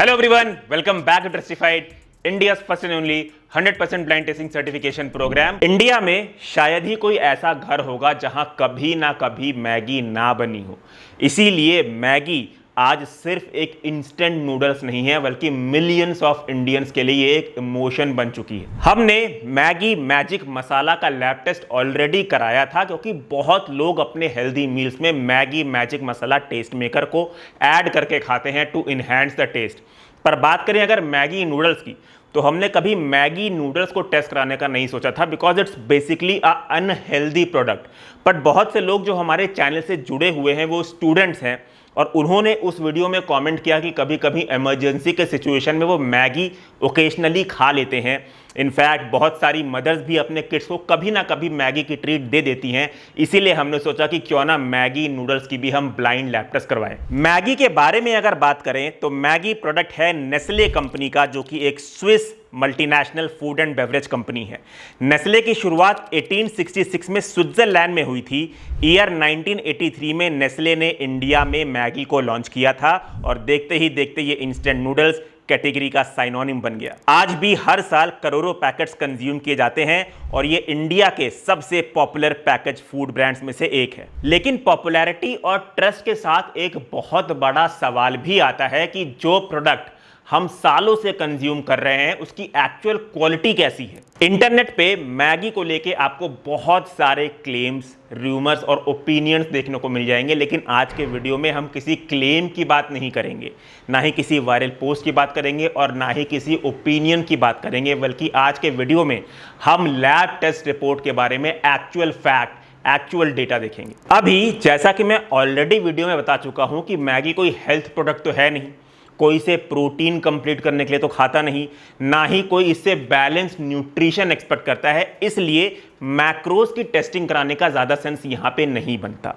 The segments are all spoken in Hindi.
Hello everyone, welcome back to Testified, India first and only 100% blind testing certification program. India में शायद ही कोई ऐसा घर होगा जहां कभी ना कभी मैगी ना बनी हो। इसीलिए मैगी आज सिर्फ एक इंस्टेंट नूडल्स नहीं है, बल्कि मिलियंस ऑफ इंडियंस के लिए एक इमोशन बन चुकी है। हमने मैगी मैजिक मसाला का लैब टेस्ट ऑलरेडी कराया था, क्योंकि बहुत लोग अपने हेल्दी मील्स में मैगी मैजिक मसाला टेस्ट मेकर को ऐड करके खाते हैं टू इनहैंस द टेस्ट। पर बात करें अगर मैगी नूडल्स की, तो हमने कभी मैगी नूडल्स को टेस्ट कराने का नहीं सोचा था, because it's basically a unhealthy product. But बहुत से लोग जो हमारे चैनल से जुड़े हुए हैं वो स्टूडेंट्स हैं, और उन्होंने उस वीडियो में कमेंट किया कि कभी कभी इमरजेंसी के सिचुएशन में वो मैगी ओकेजनली खा लेते हैं। इनफैक्ट बहुत सारी मदर्स भी अपने किड्स को कभी ना कभी मैगी की ट्रीट दे देती हैं। इसीलिए हमने सोचा कि क्यों ना मैगी नूडल्स की भी हम ब्लाइंड लैब टेस्ट करवाएं। मैगी के बारे में अगर बात करें तो मैगी प्रोडक्ट है नेस्ले कंपनी का, जो कि एक Swiss multinational food and beverage company है। नेस्ले की शुरुआत 1866 में स्विट्जरलैंड में हुई थी। ईयर 1983 में नेस्ले ने इंडिया में मैगी को लॉन्च किया था, और देखते ही देखते ये इंस्टेंट नूडल्स कैटेगरी का साइनोनिम बन गया। आज भी हर साल करोड़ों पैकेट्स कंज्यूम किए जाते हैं, और ये इंडिया के सबसे पॉपुलर पैकेज फूड ब्रांड्स में से एक है। लेकिन पॉपुलैरिटी और ट्रस्ट के साथ एक बहुत बड़ा सवाल भी आता है कि जो प्रोडक्ट हम सालों से कंज्यूम कर रहे हैं उसकी एक्चुअल क्वालिटी कैसी है। इंटरनेट पे मैगी को लेके आपको बहुत सारे क्लेम्स, रूमर्स और ओपिनियंस देखने को मिल जाएंगे, लेकिन आज के वीडियो में हम किसी क्लेम की बात नहीं करेंगे, ना ही किसी वायरल पोस्ट की बात करेंगे, और ना ही किसी ओपिनियन की बात करेंगे, बल्कि आज के वीडियो में हम लैब टेस्ट रिपोर्ट के बारे में एक्चुअल फैक्ट, एक्चुअल डेटा देखेंगे। अभी जैसा कि मैं ऑलरेडी वीडियो में बता चुका हूं कि मैगी कोई हेल्थ प्रोडक्ट तो है नहीं, कोई इसे प्रोटीन कंप्लीट करने के लिए तो खाता नहीं, ना ही कोई इससे बैलेंस न्यूट्रिशन एक्सपेक्ट करता है। इसलिए मैक्रोज की टेस्टिंग कराने का ज्यादा सेंस यहां पे नहीं बनता।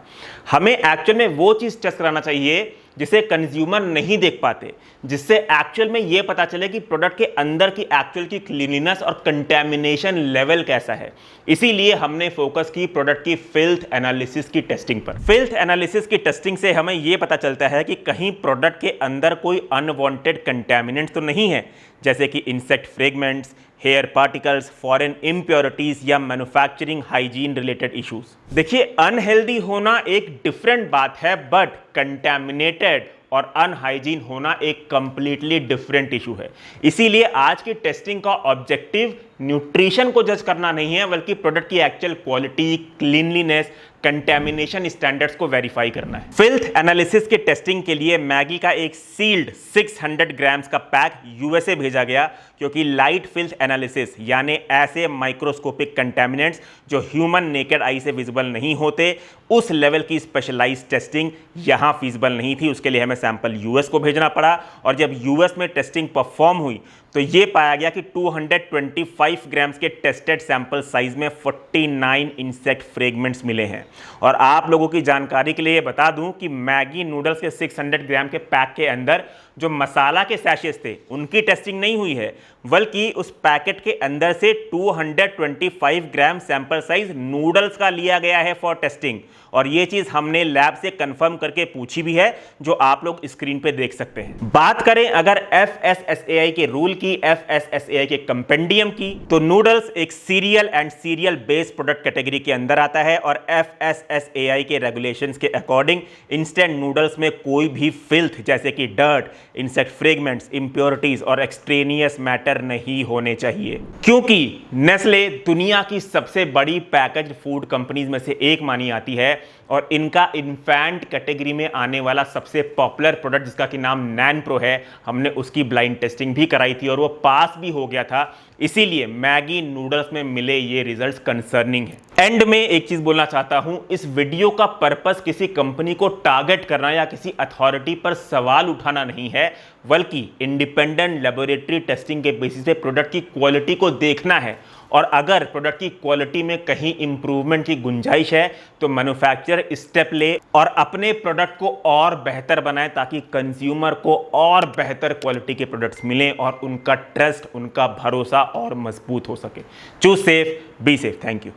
हमें एक्चुअल में वो चीज टेस्ट कराना चाहिए जिसे कंज्यूमर नहीं देख पाते, जिससे एक्चुअल में यह पता चले कि प्रोडक्ट के अंदर की एक्चुअल की क्लीनिनेस और कंटेमिनेशन लेवल कैसा है। इसीलिए हमने फोकस की प्रोडक्ट की फिल्थ एनालिसिस की टेस्टिंग पर। फिल्थ एनालिसिस की टेस्टिंग से हमें यह पता चलता है कि कहीं प्रोडक्ट के अंदर कोई अनवांटेड कंटेमिनेंट्स तो नहीं है, जैसे कि insect fragments, hair particles, foreign impurities या मैन्युफैक्चरिंग हाइजीन रिलेटेड इश्यूज। देखिए, अनहेल्दी होना एक डिफरेंट बात है, बट कंटैमिनेटेड और अनहाइजीन होना एक कंप्लीटली डिफरेंट इशू है। इसीलिए आज की टेस्टिंग का ऑब्जेक्टिव न्यूट्रिशन को जज करना नहीं है, बल्कि प्रोडक्ट की actual quality, cleanliness, contamination standards को वेरीफाई करना है। फिल्थ एनालिसिस के टेस्टिंग के लिए मैगी का एक सील्ड 600 ग्राम्स का पैक यूएसए भेजा गया, क्योंकि लाइट फिल्थ एनालिसिस यानी ऐसे माइक्रोस्कोपिक कंटेमिनेंट्स जो ह्यूमन नेकेड आई से विजिबल नहीं होते, उस लेवल की स्पेशलाइज्ड टेस्टिंग यहां फीजिबल नहीं थी। उसके लिए हमें सैंपल यूएस को भेजना पड़ा, और जब यूएस में टेस्टिंग परफॉर्म हुई तो यह पाया गया कि 225 ग्राम्स के टेस्टेड सैंपल साइज में 49 इंसेक्ट फ्रेगमेंट्स मिले हैं। और आप लोगों की जानकारी के लिए बता दूं कि मैगी नूडल्स के 600 ग्राम के पैक के अंदर जो मसाला के सैशेस थे उनकी टेस्टिंग नहीं हुई है, बल्कि उस पैकेट के अंदर से 225 ग्राम सैंपल साइज नूडल्स का लिया गया है फॉर टेस्टिंग। और ये चीज हमने लैब से कंफर्म करके पूछी भी है, जो आप लोग स्क्रीन पे देख सकते हैं। बात करें अगर FSSAI के रूल की, FSSAI के कंपेंडियम की, तो नूडल्स एक serial and serial based product category के अंदर आता है, और FSSAI के रेगुलेशंस के अकॉर्डिंग इंस्टेंट नूडल्स में कोई भी फिल्थ जैसे कि डर्ट, इंसेक्ट फ्रेगमेंट्स, इंप्योरिटीज और एक्सट्रेनियस मैटर नहीं होने चाहिए। क्योंकि नेस्ले दुनिया की सबसे बड़ी पैकेज्ड फूड कंपनीज में से एक मानी आती है, और इनका इन्फेंट कैटेगरी में आने वाला सबसे पॉपुलर प्रोडक्ट जिसका कि नाम नैन प्रो है, हमने उसकी ब्लाइंड टेस्टिंग भी कराई थी और वो पास भी हो गया था। इसीलिए मैगी नूडल्स में मिले ये रिजल्ट्स कंसर्निंग है। एंड में एक चीज बोलना चाहता हूं, इस वीडियो का पर्पस किसी कंपनी को टारगेट करना या किसी अथॉरिटी पर सवाल उठाना नहीं है, बल्कि इंडिपेंडेंट लेबोरेटरी टेस्टिंग के बेसिस पे प्रोडक्ट की क्वालिटी को देखना है। और अगर प्रोडक्ट की क्वालिटी में कहीं इंप्रूवमेंट की गुंजाइश है तो मैन्युफैक्चरर स्टेप ले और अपने प्रोडक्ट को और बेहतर बनाए, ताकि कंज्यूमर को और बेहतर क्वालिटी के प्रोडक्ट्स मिलें और उनका ट्रस्ट, उनका भरोसा और मजबूत हो सके। Choose safe, be safe. Thank you.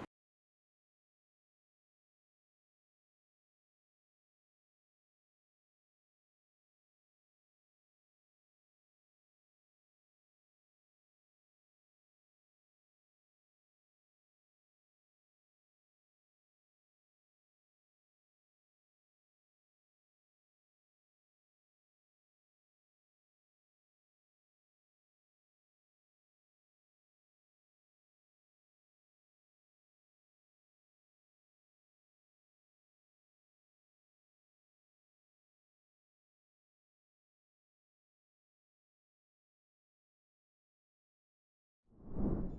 है।